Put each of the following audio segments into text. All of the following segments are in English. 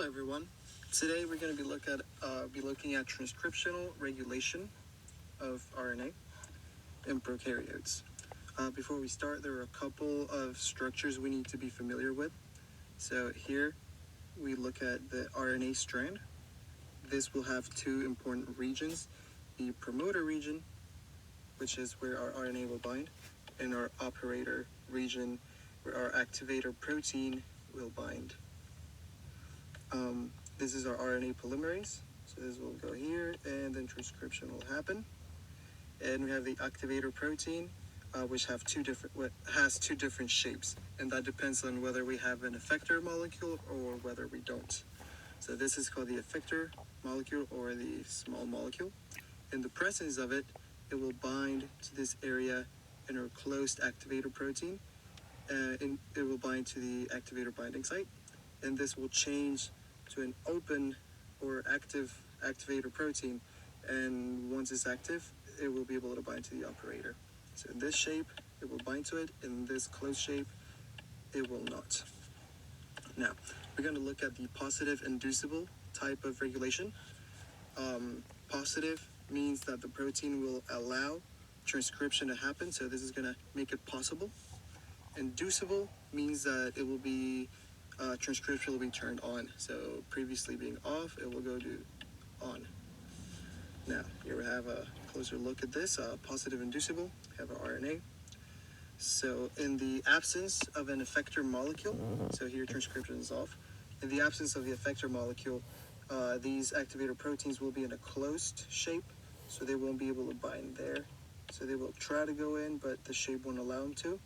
everyone. Today we're going to be looking at transcriptional regulation of RNA in prokaryotes. Before we start, there are a couple of structures we need to be familiar with. So here we look at the RNA strand. This will have two important regions: the promoter region, which is where our RNA will bind, and our operator region, where our activator protein will bind. This is our RNA polymerase. So this will go here, and then transcription will happen. And we have the activator protein, which has two different shapes, and that depends on whether we have an effector molecule or whether we don't. So this is called the effector molecule or the small molecule. In the presence of it, it will bind to this area in our closed activator protein, and it will bind to the activator binding site, and this will change to an open or active activator protein, and once it's active, it will be able to bind to the operator. So in this shape, it will bind to it. In this closed shape, it will not. Now, we're going to look at the positive inducible type of regulation. Positive means that the protein will allow transcription to happen, so this is going to make it possible. Inducible means that it will be transcription will be turned on. So previously being off, it will go to on. Now, here we have a closer look at this. Positive inducible, we have our RNA. So in the absence of an effector molecule, so here transcription is off. In the absence of the effector molecule, these activator proteins will be in a closed shape, so they won't be able to bind there. So they will try to go in, but the shape won't allow them to.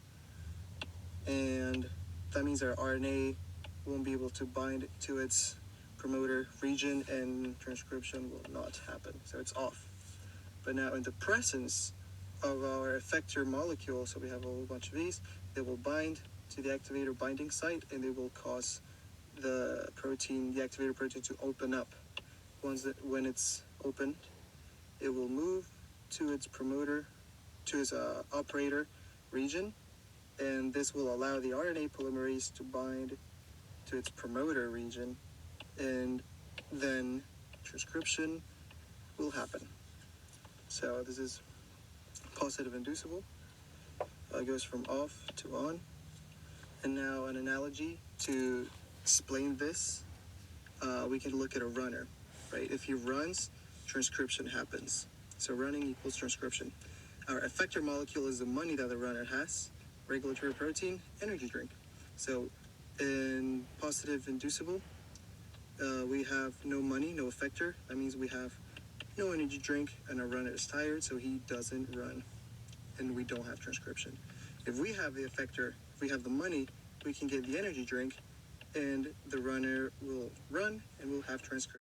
And that means our RNA won't be able to bind to its promoter region, and transcription will not happen. So it's off. But now in the presence of our effector molecule, so we have a whole bunch of these, they will bind to the activator binding site, and they will cause the activator protein to open up. When it's open, it will move to its operator region, and this will allow the RNA polymerase to bind to its promoter region, and then transcription will happen. So this is positive inducible. It goes from off to on. And now an analogy to explain this, we can look at a runner, right? If he runs, transcription happens. So running equals transcription. Our effector molecule is the money that the runner has: regulatory protein, energy drink. So in positive inducible, we have no money, no effector. That means we have no energy drink, and our runner is tired, so he doesn't run, and we don't have transcription. If we have the effector, if we have the money, we can get the energy drink, and the runner will run, and we'll have transcription.